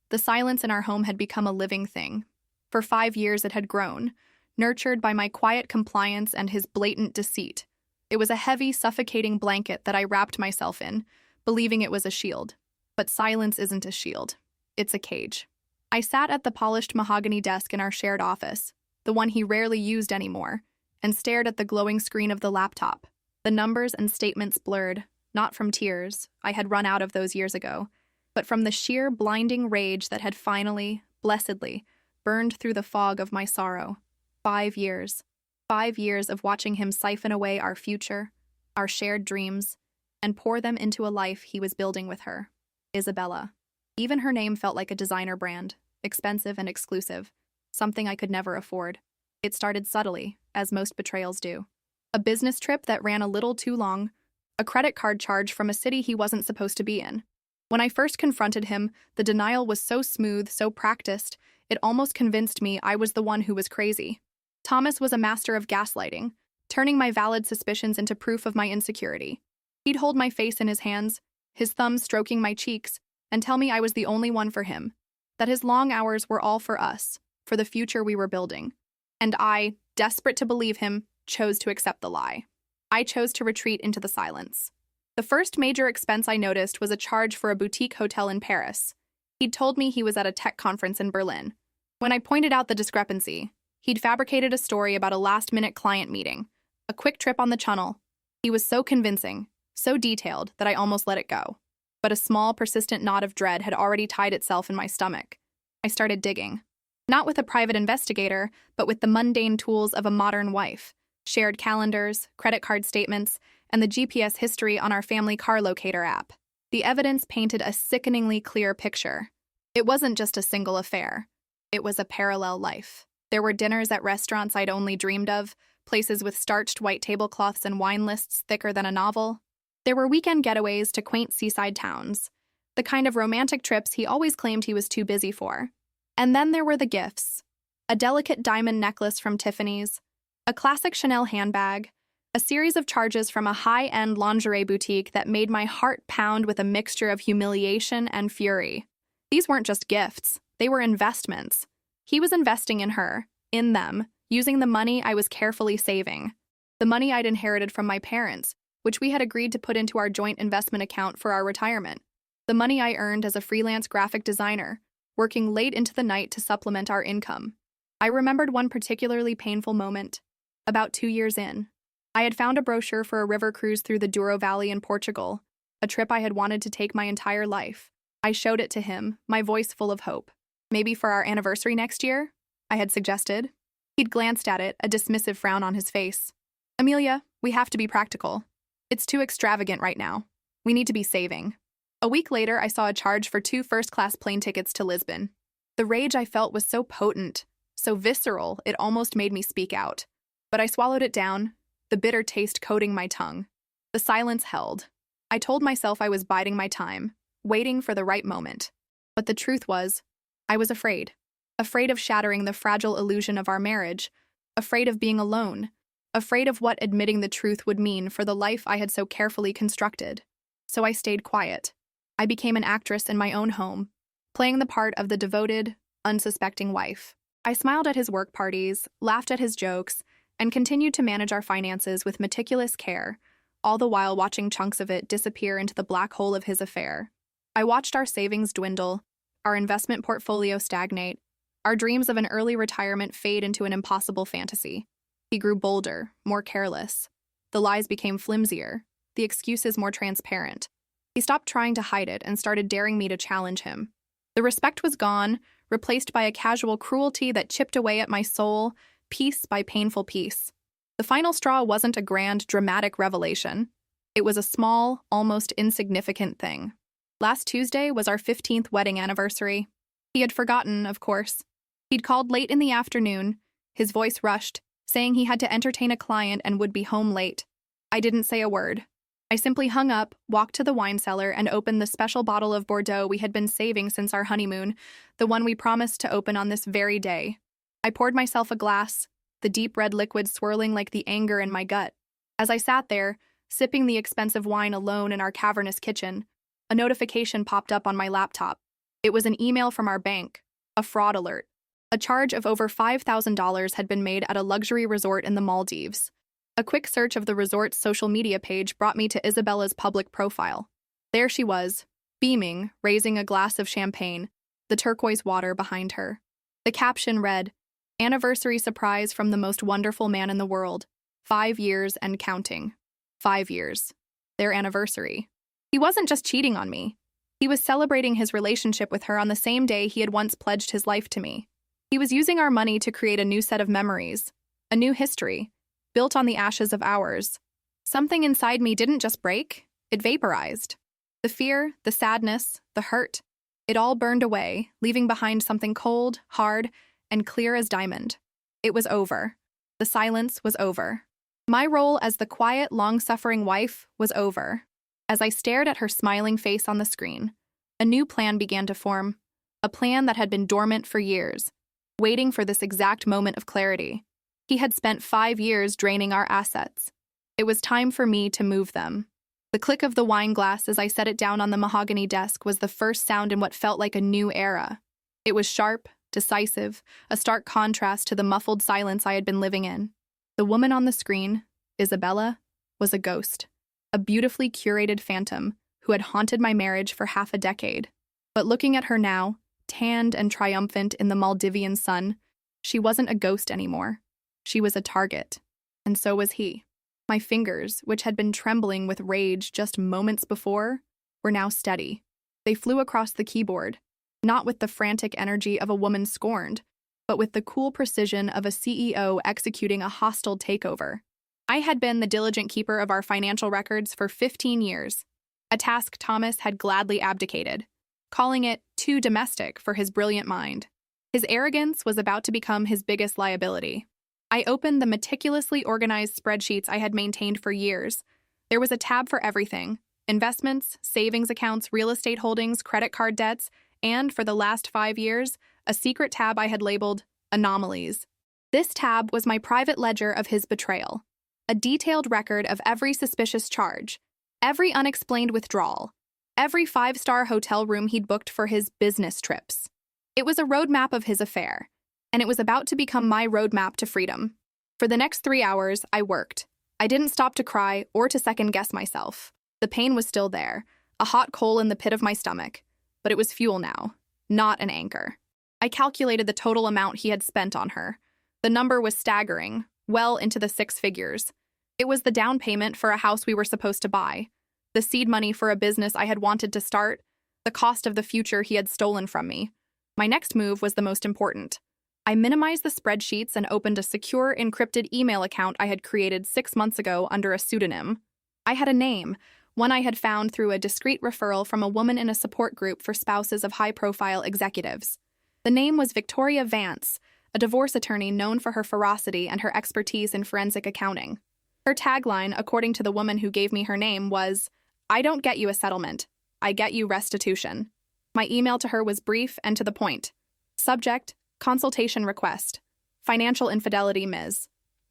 The silence in our home had become a living thing. For 5 years it had grown, nurtured by my quiet compliance and his blatant deceit. It was a heavy, suffocating blanket that I wrapped myself in, believing it was a shield. But silence isn't a shield. It's a cage. I sat at the polished mahogany desk in our shared office, the one he rarely used anymore, and stared at the glowing screen of the laptop. The numbers and statements blurred, not from tears, I had run out of those years ago, but from the sheer blinding rage that had finally, blessedly, burned through the fog of my sorrow. 5 years. 5 years of watching him siphon away our future, our shared dreams, and pour them into a life he was building with her. Isabella. Even her name felt like a designer brand, expensive and exclusive, something I could never afford. It started subtly, as most betrayals do. A business trip that ran a little too long, a credit card charge from a city he wasn't supposed to be in. When I first confronted him, the denial was so smooth, so practiced, it almost convinced me I was the one who was crazy. Thomas was a master of gaslighting, turning my valid suspicions into proof of my insecurity. He'd hold my face in his hands, his thumbs stroking my cheeks, and tell me I was the only one for him, that his long hours were all for us, for the future we were building. And I, desperate to believe him, chose to accept the lie. I chose to retreat into the silence. The first major expense I noticed was a charge for a boutique hotel in Paris. He'd told me he was at a tech conference in Berlin. When I pointed out the discrepancy, he'd fabricated a story about a last-minute client meeting, a quick trip on the Channel. He was so convincing, so detailed, that I almost let it go. But a small, persistent knot of dread had already tied itself in my stomach. I started digging. Not with a private investigator, but with the mundane tools of a modern wife. Shared calendars, credit card statements, and the GPS history on our family car locator app. The evidence painted a sickeningly clear picture. It wasn't just a single affair. It was a parallel life. There were dinners at restaurants I'd only dreamed of, places with starched white tablecloths and wine lists thicker than a novel. There were weekend getaways to quaint seaside towns, the kind of romantic trips he always claimed he was too busy for. And then there were the gifts. A delicate diamond necklace from Tiffany's, a classic Chanel handbag, a series of charges from a high-end lingerie boutique that made my heart pound with a mixture of humiliation and fury. These weren't just gifts, they were investments. He was investing in her, in them, using the money I was carefully saving. The money I'd inherited from my parents, which we had agreed to put into our joint investment account for our retirement. The money I earned as a freelance graphic designer, working late into the night to supplement our income. I remembered one particularly painful moment. About 2 years in, I had found a brochure for a river cruise through the Douro Valley in Portugal, a trip I had wanted to take my entire life. I showed it to him, my voice full of hope. Maybe for our anniversary next year? I had suggested. He'd glanced at it, a dismissive frown on his face. Amelia, we have to be practical. It's too extravagant right now. We need to be saving. A week later, I saw a charge for 2 first-class plane tickets to Lisbon. The rage I felt was so potent, so visceral, it almost made me speak out. But I swallowed it down, the bitter taste coating my tongue. The silence held. I told myself I was biding my time, waiting for the right moment. But the truth was, I was afraid. Afraid of shattering the fragile illusion of our marriage, afraid of being alone, afraid of what admitting the truth would mean for the life I had so carefully constructed. So I stayed quiet. I became an actress in my own home, playing the part of the devoted, unsuspecting wife. I smiled at his work parties, laughed at his jokes, and continued to manage our finances with meticulous care, all the while watching chunks of it disappear into the black hole of his affair. I watched our savings dwindle, our investment portfolio stagnate, our dreams of an early retirement fade into an impossible fantasy. He grew bolder, more careless. The lies became flimsier, the excuses more transparent. He stopped trying to hide it and started daring me to challenge him. The respect was gone, replaced by a casual cruelty that chipped away at my soul, piece by painful piece. The final straw wasn't a grand, dramatic revelation. It was a small, almost insignificant thing. Last Tuesday was our 15th wedding anniversary. He had forgotten, of course. He'd called late in the afternoon, his voice rushed, saying he had to entertain a client and would be home late. I didn't say a word. I simply hung up, walked to the wine cellar, and opened the special bottle of Bordeaux we had been saving since our honeymoon, the one we promised to open on this very day. I poured myself a glass, the deep red liquid swirling like the anger in my gut. As I sat there, sipping the expensive wine alone in our cavernous kitchen, a notification popped up on my laptop. It was an email from our bank, a fraud alert. A charge of over $5,000 had been made at a luxury resort in the Maldives. A quick search of the resort's social media page brought me to Isabella's public profile. There she was, beaming, raising a glass of champagne, the turquoise water behind her. The caption read, "Anniversary surprise from the most wonderful man in the world. 5 years and counting." 5 years. Their anniversary. He wasn't just cheating on me. He was celebrating his relationship with her on the same day he had once pledged his life to me. He was using our money to create a new set of memories, a new history, built on the ashes of ours. Something inside me didn't just break, it vaporized. The fear, the sadness, the hurt, it all burned away, leaving behind something cold, hard, and clear as diamond. It was over. The silence was over. My role as the quiet, long-suffering wife was over. As I stared at her smiling face on the screen, a new plan began to form, a plan that had been dormant for years, waiting for this exact moment of clarity. He had spent 5 years draining our assets. It was time for me to move them. The click of the wine glass as I set it down on the mahogany desk was the first sound in what felt like a new era. It was sharp, decisive, a stark contrast to the muffled silence I had been living in. The woman on the screen, Isabella, was a ghost, a beautifully curated phantom who had haunted my marriage for half a decade. But looking at her now, tanned and triumphant in the Maldivian sun, she wasn't a ghost anymore. She was a target, and so was he. My fingers, which had been trembling with rage just moments before, were now steady. They flew across the keyboard, not with the frantic energy of a woman scorned, but with the cool precision of a CEO executing a hostile takeover. I had been the diligent keeper of our financial records for 15 years, a task Thomas had gladly abdicated, calling it too domestic for his brilliant mind. His arrogance was about to become his biggest liability. I opened the meticulously organized spreadsheets I had maintained for years. There was a tab for everything: investments, savings accounts, real estate holdings, credit card debts, and, for the last 5 years, a secret tab I had labeled anomalies. This tab was my private ledger of his betrayal, a detailed record of every suspicious charge, every unexplained withdrawal, every 5-star hotel room he'd booked for his business trips. It was a roadmap of his affair, and it was about to become my roadmap to freedom. For the next 3 hours, I worked. I didn't stop to cry or to second-guess myself. The pain was still there, a hot coal in the pit of my stomach, but it was fuel now, not an anchor. I calculated the total amount he had spent on her. The number was staggering, well into the 6 figures. It was the down payment for a house we were supposed to buy, the seed money for a business I had wanted to start, the cost of the future he had stolen from me. My next move was the most important. I minimized the spreadsheets and opened a secure, encrypted email account I had created 6 months ago under a pseudonym. I had a name, one I had found through a discreet referral from a woman in a support group for spouses of high-profile executives. The name was Victoria Vance, a divorce attorney known for her ferocity and her expertise in forensic accounting. Her tagline, according to the woman who gave me her name, was, "I don't get you a settlement. I get you restitution." My email to her was brief and to the point. Subject: consultation request. Financial infidelity, Ms.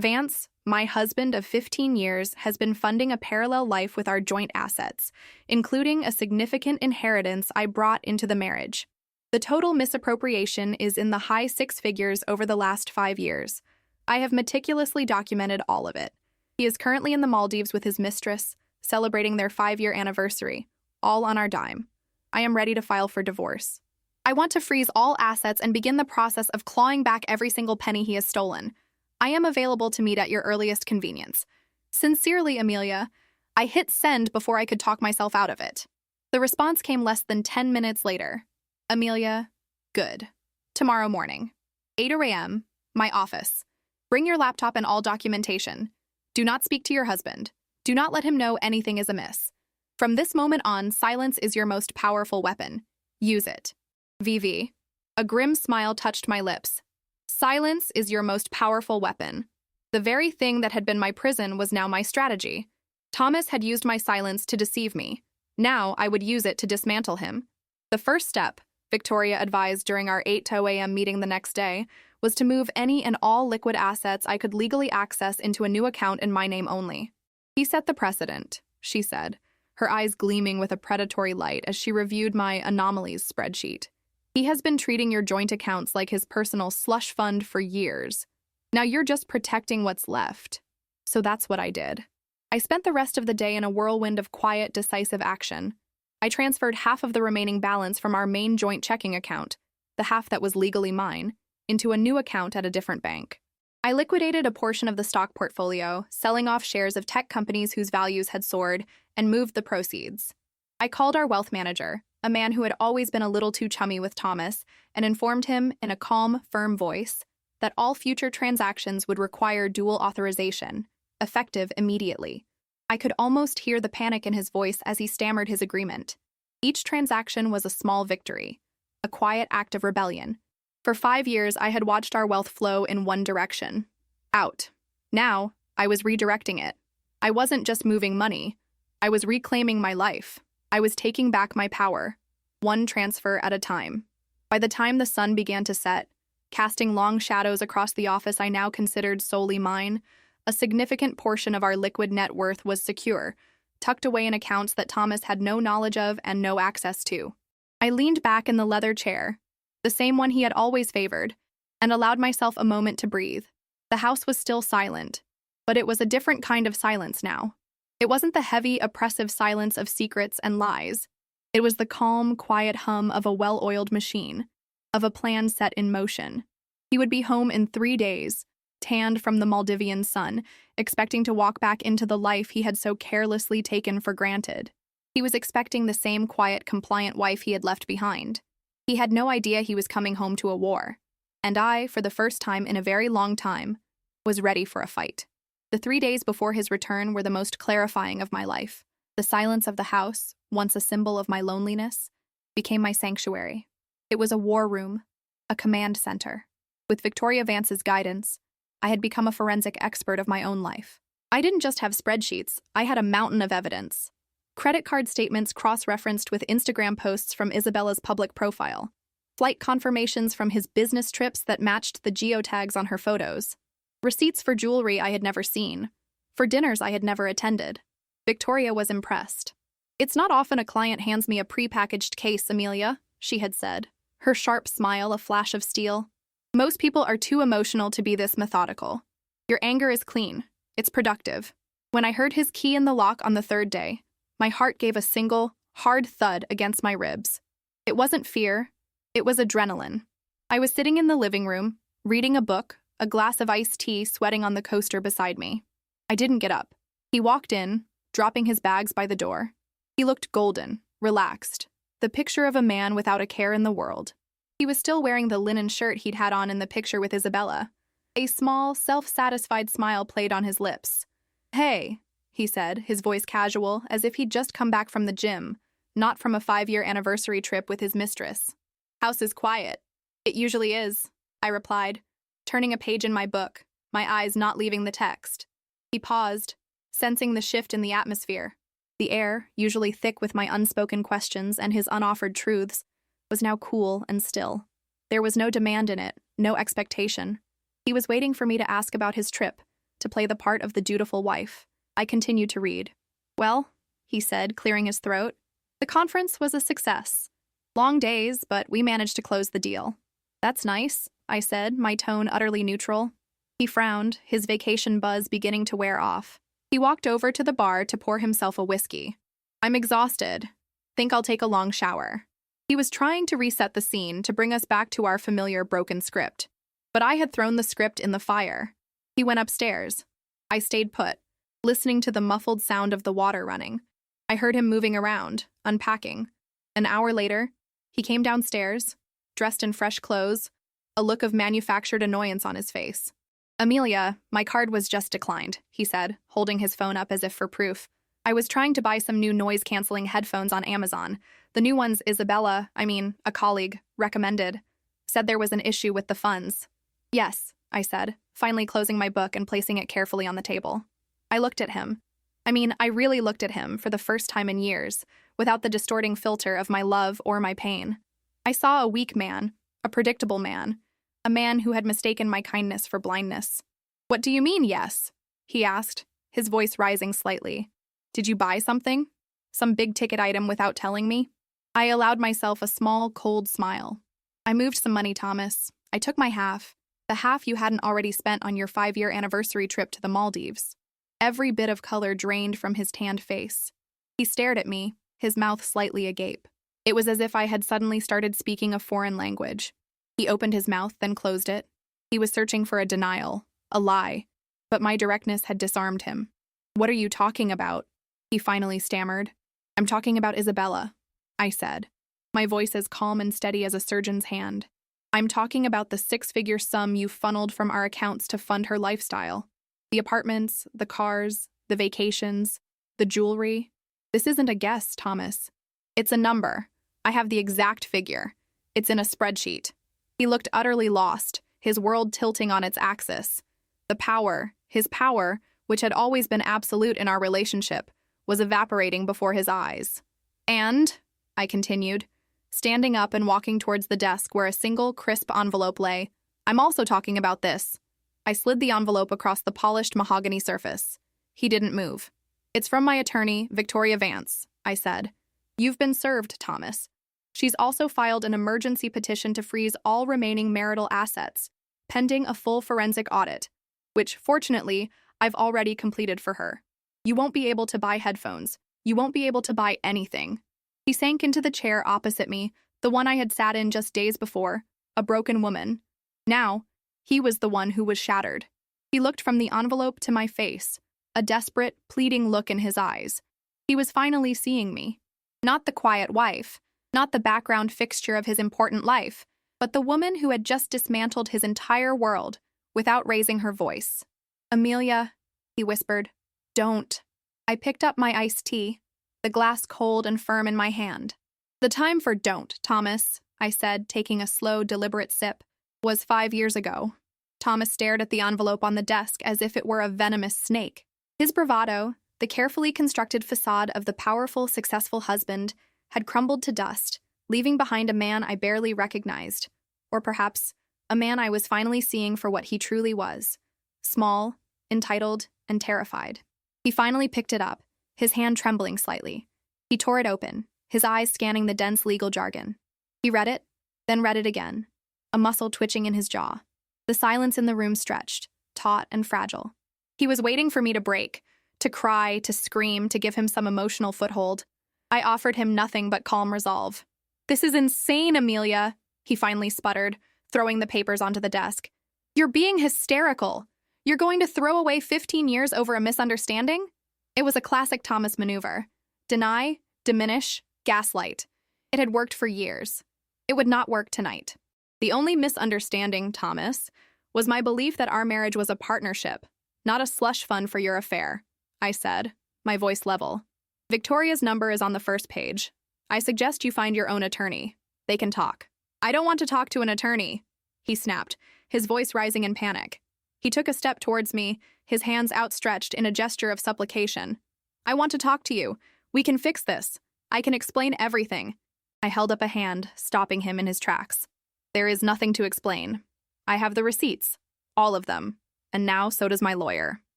Vance, my husband of 15 years, has been funding a parallel life with our joint assets, including a significant inheritance I brought into the marriage. The total misappropriation is in the high 6 figures over the last 5 years. I have meticulously documented all of it. He is currently in the Maldives with his mistress, celebrating their 5-year anniversary, all on our dime. I am ready to file for divorce. I want to freeze all assets and begin the process of clawing back every single penny he has stolen. I am available to meet at your earliest convenience. Sincerely, Amelia. I hit send before I could talk myself out of it. The response came less than 10 minutes later. Amelia, good. Tomorrow morning, 8 a.m., my office. Bring your laptop and all documentation. Do not speak to your husband. Do not let him know anything is amiss. From this moment on, silence is your most powerful weapon. Use it. VV. A grim smile touched my lips. Silence is your most powerful weapon. The very thing that had been my prison was now my strategy. Thomas had used my silence to deceive me. Now I would use it to dismantle him. The first step, Victoria advised during our 8 a.m. meeting the next day, was to move any and all liquid assets I could legally access into a new account in my name only. He set the precedent, she said, her eyes gleaming with a predatory light as she reviewed my anomalies spreadsheet. He has been treating your joint accounts like his personal slush fund for years. Now you're just protecting what's left. So that's what I did. I spent the rest of the day in a whirlwind of quiet, decisive action. I transferred half of the remaining balance from our main joint checking account, the half that was legally mine, into a new account at a different bank. I liquidated a portion of the stock portfolio, selling off shares of tech companies whose values had soared, and moved the proceeds. I called our wealth manager, a man who had always been a little too chummy with Thomas, and informed him in a calm, firm voice that all future transactions would require dual authorization, effective immediately. I could almost hear the panic in his voice as he stammered his agreement. Each transaction was a small victory, a quiet act of rebellion. For 5 years, I had watched our wealth flow in one direction, out. Now, I was redirecting it. I wasn't just moving money. I was reclaiming my life. I was taking back my power, one transfer at a time. By the time the sun began to set, casting long shadows across the office I now considered solely mine, a significant portion of our liquid net worth was secure, tucked away in accounts that Thomas had no knowledge of and no access to. I leaned back in the leather chair, the same one he had always favored, and allowed myself a moment to breathe. The house was still silent, but it was a different kind of silence now. It wasn't the heavy, oppressive silence of secrets and lies. It was the calm, quiet hum of a well-oiled machine, of a plan set in motion. He would be home in 3 days, tanned from the Maldivian sun, expecting to walk back into the life he had so carelessly taken for granted. He was expecting the same quiet, compliant wife he had left behind. He had no idea he was coming home to a war. And I, for the first time in a very long time, was ready for a fight. The 3 days before his return were the most clarifying of my life. The silence of the house, once a symbol of my loneliness, became my sanctuary. It was a war room, a command center. With Victoria Vance's guidance, I had become a forensic expert of my own life. I didn't just have spreadsheets, I had a mountain of evidence. Credit card statements cross-referenced with Instagram posts from Isabella's public profile. Flight confirmations from his business trips that matched the geotags on her photos. Receipts for jewelry I had never seen. For dinners I had never attended. Victoria was impressed. "It's not often a client hands me a pre-packaged case, Amelia," she had said, her sharp smile a flash of steel. "Most people are too emotional to be this methodical. Your anger is clean. It's productive." When I heard his key in the lock on the 3rd day, my heart gave a single, hard thud against my ribs. It wasn't fear. It was adrenaline. I was sitting in the living room, reading a book, a glass of iced tea sweating on the coaster beside me. I didn't get up. He walked in, dropping his bags by the door. He looked golden, relaxed, the picture of a man without a care in the world. He was still wearing the linen shirt he'd had on in the picture with Isabella. A small, self-satisfied smile played on his lips. "Hey," he said, his voice casual, as if he'd just come back from the gym, not from a 5-year anniversary trip with his mistress. "House is quiet." "It usually is," I replied, turning a page in my book, my eyes not leaving the text. He paused, sensing the shift in the atmosphere. The air, usually thick with my unspoken questions and his unoffered truths, was now cool and still. There was no demand in it, no expectation. He was waiting for me to ask about his trip, to play the part of the dutiful wife. I continued to read. "Well," he said, clearing his throat, "the conference was a success. Long days, but we managed to close the deal." "That's nice," I said, my tone utterly neutral. He frowned, his vacation buzz beginning to wear off. He walked over to the bar to pour himself a whiskey. "I'm exhausted. Think I'll take a long shower." He was trying to reset the scene to bring us back to our familiar broken script. But I had thrown the script in the fire. He went upstairs. I stayed put, listening to the muffled sound of the water running. I heard him moving around, unpacking. An hour later, he came downstairs, dressed in fresh clothes, a look of manufactured annoyance on his face. "Amelia, my card was just declined," he said, holding his phone up as if for proof. "I was trying to buy some new noise-canceling headphones on Amazon. The new ones a colleague, recommended. Said there was an issue with the funds." "Yes," I said, finally closing my book and placing it carefully on the table. I looked at him. I really looked at him for the first time in years, without the distorting filter of my love or my pain. I saw a weak man, a predictable man, a man who had mistaken my kindness for blindness. "What do you mean, yes?" he asked, his voice rising slightly. "Did you buy something?" Some big-ticket item without telling me? I allowed myself a small, cold smile. I moved some money, Thomas. I took my half, the half you hadn't already spent on your 5-year anniversary trip to the Maldives. Every bit of color drained from his tanned face. He stared at me, his mouth slightly agape. It was as if I had suddenly started speaking a foreign language. He opened his mouth, then closed it. He was searching for a denial, a lie, but my directness had disarmed him. "What are you talking about?" he finally stammered. "I'm talking about Isabella," I said, my voice as calm and steady as a surgeon's hand. "I'm talking about the 6-figure sum you funneled from our accounts to fund her lifestyle. The apartments, the cars, the vacations, the jewelry. This isn't a guess, Thomas. It's a number. I have the exact figure. It's in a spreadsheet." He looked utterly lost, his world tilting on its axis. The power, his power, which had always been absolute in our relationship, was evaporating before his eyes. "And," I continued, standing up and walking towards the desk where a single, crisp envelope lay, "I'm also talking about this." I slid the envelope across the polished mahogany surface. He didn't move. "It's from my attorney, Victoria Vance," I said. "You've been served, Thomas. She's also filed an emergency petition to freeze all remaining marital assets, pending a full forensic audit, which, fortunately, I've already completed for her. You won't be able to buy headphones. You won't be able to buy anything." He sank into the chair opposite me, the one I had sat in just days before, a broken woman. Now, he was the one who was shattered. He looked from the envelope to my face, a desperate, pleading look in his eyes. He was finally seeing me. Not the quiet wife, not the background fixture of his important life, but the woman who had just dismantled his entire world without raising her voice. "Amelia," he whispered, "don't." I picked up my iced tea, the glass cold and firm in my hand. "The time for don't, Thomas," I said, taking a slow, deliberate sip, "was 5 years ago." Thomas stared at the envelope on the desk as if it were a venomous snake. His bravado, the carefully constructed facade of the powerful, successful husband, had crumbled to dust, leaving behind a man I barely recognized, or perhaps a man I was finally seeing for what he truly was: small, entitled, and terrified. He finally picked it up, his hand trembling slightly. He tore it open, his eyes scanning the dense legal jargon. He read it, then read it again, a muscle twitching in his jaw. The silence in the room stretched, taut and fragile. He was waiting for me to break, to cry, to scream, to give him some emotional foothold. I offered him nothing but calm resolve. "This is insane, Amelia," he finally sputtered, throwing the papers onto the desk. "You're being hysterical. You're going to throw away 15 years over a misunderstanding?" It was a classic Thomas maneuver. Deny, diminish, gaslight. It had worked for years. It would not work tonight. "The only misunderstanding, Thomas, was my belief that our marriage was a partnership, not a slush fund for your affair," I said, my voice level. "Victoria's number is on the first page. I suggest you find your own attorney. They can talk." "I don't want to talk to an attorney," he snapped, his voice rising in panic. He took a step towards me, his hands outstretched in a gesture of supplication. "I want to talk to you. We can fix this. I can explain everything." I held up a hand, stopping him in his tracks. "There is nothing to explain. I have the receipts, all of them, and now so does my lawyer."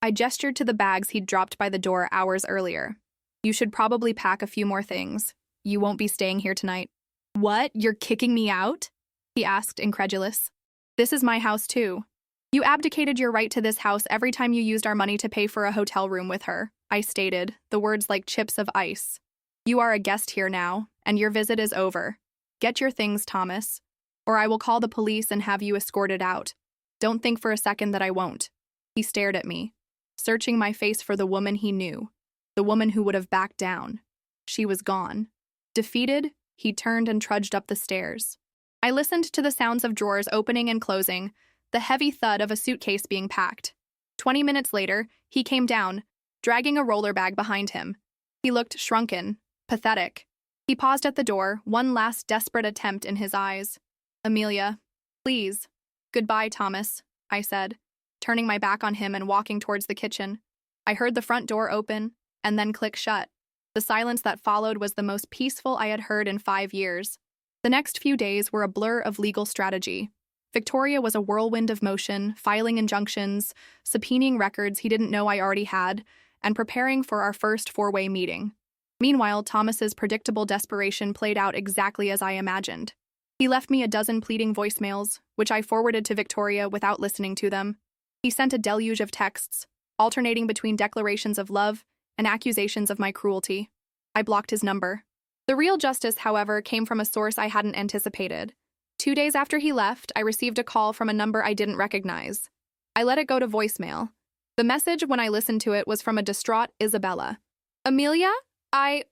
I gestured to the bags he'd dropped by the door hours earlier. "You should probably pack a few more things. You won't be staying here tonight." "What? You're kicking me out?" he asked, incredulous. "This is my house, too. You abdicated your right to this house every time you used our money to pay for a hotel room with her," I stated, the words like chips of ice. "You are a guest here now, and your visit is over. Get your things, Thomas, or I will call the police and have you escorted out. Don't think for a second that I won't." He stared at me, searching my face for the woman he knew, the woman who would have backed down. She was gone. Defeated, he turned and trudged up the stairs. I listened to the sounds of drawers opening and closing, the heavy thud of a suitcase being packed. 20 minutes later, he came down, dragging a roller bag behind him. He looked shrunken, pathetic. He paused at the door, one last desperate attempt in his eyes. "Amelia, please." "Goodbye, Thomas," I said, turning my back on him and walking towards the kitchen. I heard the front door open and then click shut. The silence that followed was the most peaceful I had heard in 5 years. The next few days were a blur of legal strategy. Victoria was a whirlwind of motion, filing injunctions, subpoenaing records he didn't know I already had, and preparing for our first 4-way meeting. Meanwhile, Thomas's predictable desperation played out exactly as I imagined. He left me a dozen pleading voicemails, which I forwarded to Victoria without listening to them. He sent a deluge of texts, alternating between declarations of love and accusations of my cruelty. I blocked his number. The real justice, however, came from a source I hadn't anticipated. 2 days after he left, I received a call from a number I didn't recognize. I let it go to voicemail. The message, when I listened to it, was from a distraught Isabella. Amelia? I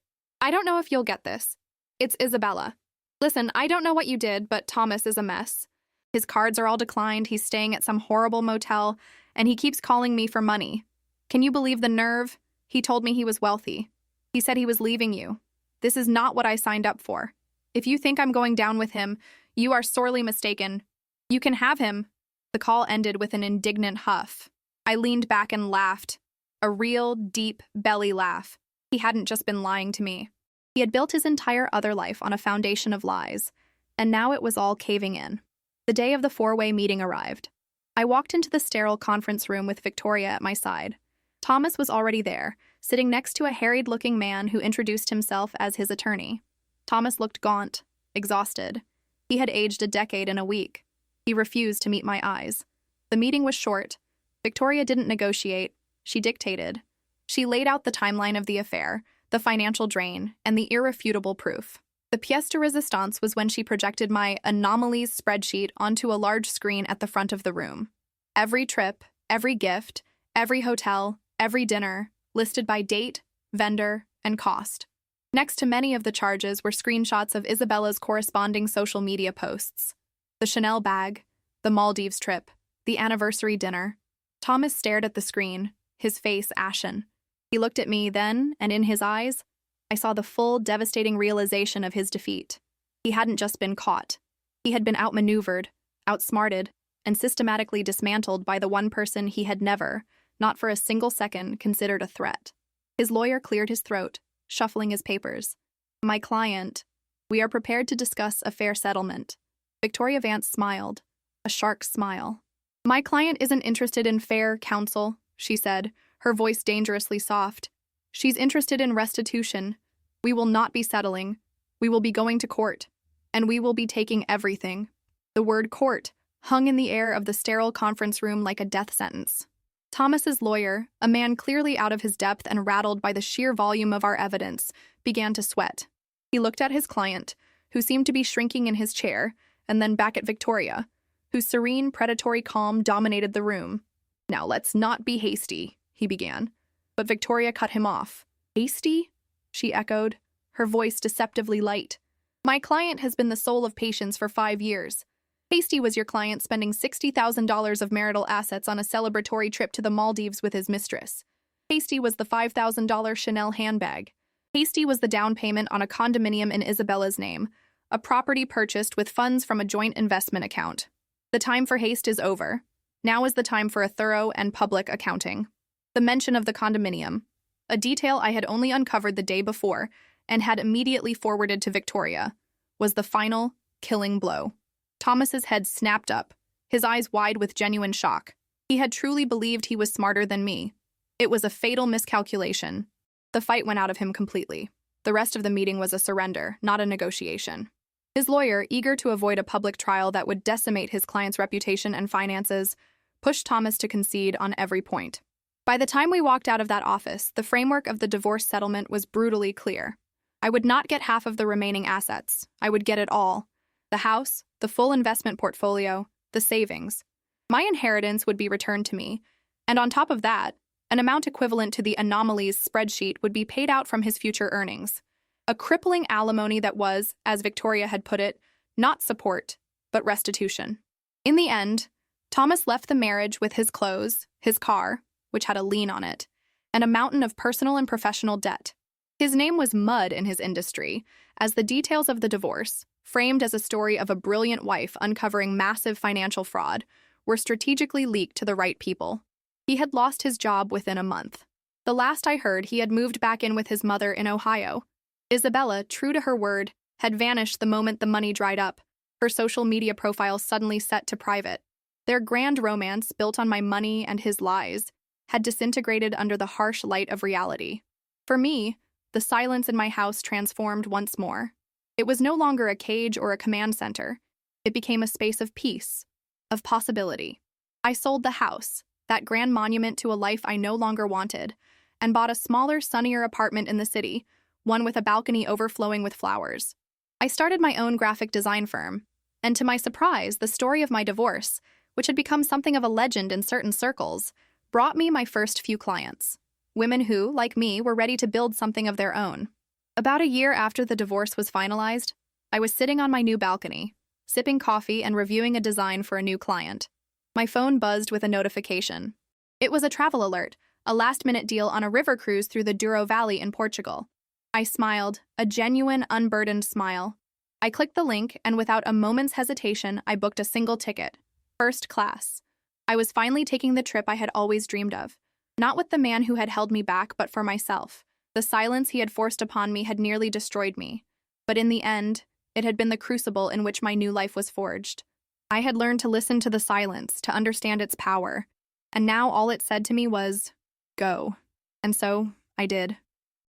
don't know if you'll get this. It's Isabella. Listen, I don't know what you did, but Thomas is a mess. His cards are all declined, he's staying at some horrible motel, and he keeps calling me for money. Can you believe the nerve? He told me he was wealthy. He said he was leaving you. This is not what I signed up for. If you think I'm going down with him, you are sorely mistaken. You can have him. The call ended with an indignant huff. I leaned back and laughed. A real, deep belly laugh. He hadn't just been lying to me. He had built his entire other life on a foundation of lies, and now it was all caving in. The day of the four-way meeting arrived. I walked into the sterile conference room with Victoria at my side. Thomas was already there, sitting next to a harried-looking man who introduced himself as his attorney. Thomas looked gaunt, exhausted. He had aged a decade in a week. He refused to meet my eyes. The meeting was short. Victoria didn't negotiate. She dictated. She laid out the timeline of the affair, the financial drain, and the irrefutable proof. The pièce de résistance was when she projected my anomalies spreadsheet onto a large screen at the front of the room. Every trip, every gift, every hotel, every dinner, listed by date, vendor, and cost. Next to many of the charges were screenshots of Isabella's corresponding social media posts. The Chanel bag, the Maldives trip, the anniversary dinner. Thomas stared at the screen, his face ashen. He looked at me then, and in his eyes, I saw the full, devastating realization of his defeat. He hadn't just been caught. He had been outmaneuvered, outsmarted, and systematically dismantled by the one person he had never, not for a single second, considered a threat. His lawyer cleared his throat, shuffling his papers. My client, we are prepared to discuss a fair settlement. Victoria Vance smiled, a shark smile. My client isn't interested in fair counsel, she said, her voice dangerously soft. She's interested in restitution. We will not be settling. We will be going to court. And we will be taking everything. The word court hung in the air of the sterile conference room like a death sentence. Thomas's lawyer, a man clearly out of his depth and rattled by the sheer volume of our evidence, began to sweat. He looked at his client, who seemed to be shrinking in his chair, and then back at Victoria, whose serene, predatory calm dominated the room. Now let's not be hasty, he began. But Victoria cut him off. Hasty? She echoed, her voice deceptively light. My client has been the soul of patience for 5 years. Hasty was your client spending $60,000 of marital assets on a celebratory trip to the Maldives with his mistress. Hasty was the $5,000 Chanel handbag. Hasty was the down payment on a condominium in Isabella's name, a property purchased with funds from a joint investment account. The time for haste is over. Now is the time for a thorough and public accounting. The mention of the condominium, a detail I had only uncovered the day before and had immediately forwarded to Victoria, was the final, killing blow. Thomas's head snapped up, his eyes wide with genuine shock. He had truly believed he was smarter than me. It was a fatal miscalculation. The fight went out of him completely. The rest of the meeting was a surrender, not a negotiation. His lawyer, eager to avoid a public trial that would decimate his client's reputation and finances, pushed Thomas to concede on every point. By the time we walked out of that office, the framework of the divorce settlement was brutally clear. I would not get half of the remaining assets. I would get it all. The house, the full investment portfolio, the savings. My inheritance would be returned to me, and on top of that, an amount equivalent to the anomalies spreadsheet would be paid out from his future earnings. A crippling alimony that was, as Victoria had put it, not support, but restitution. In the end, Thomas left the marriage with his clothes, his car, which had a lien on it, and a mountain of personal and professional debt. His name was mud in his industry, as the details of the divorce, framed as a story of a brilliant wife uncovering massive financial fraud, were strategically leaked to the right people. He had lost his job within a month. The last I heard, he had moved back in with his mother in Ohio. Isabella, true to her word, had vanished the moment the money dried up, her social media profile suddenly set to private. Their grand romance, built on my money and his lies, had disintegrated under the harsh light of reality. For me, the silence in my house transformed once more. It was no longer a cage or a command center. It became a space of peace, of possibility. I sold the house, that grand monument to a life I no longer wanted, and bought a smaller, sunnier apartment in the city, one with a balcony overflowing with flowers. I started my own graphic design firm, and to my surprise, the story of my divorce, which had become something of a legend in certain circles, brought me my first few clients. Women who, like me, were ready to build something of their own. About a year after the divorce was finalized, I was sitting on my new balcony, sipping coffee and reviewing a design for a new client. My phone buzzed with a notification. It was a travel alert, a last-minute deal on a river cruise through the Douro Valley in Portugal. I smiled, a genuine, unburdened smile. I clicked the link, and without a moment's hesitation, I booked a single ticket. First class. I was finally taking the trip I had always dreamed of. Not with the man who had held me back, but for myself. The silence he had forced upon me had nearly destroyed me. But in the end, it had been the crucible in which my new life was forged. I had learned to listen to the silence, to understand its power. And now all it said to me was, go. And so, I did.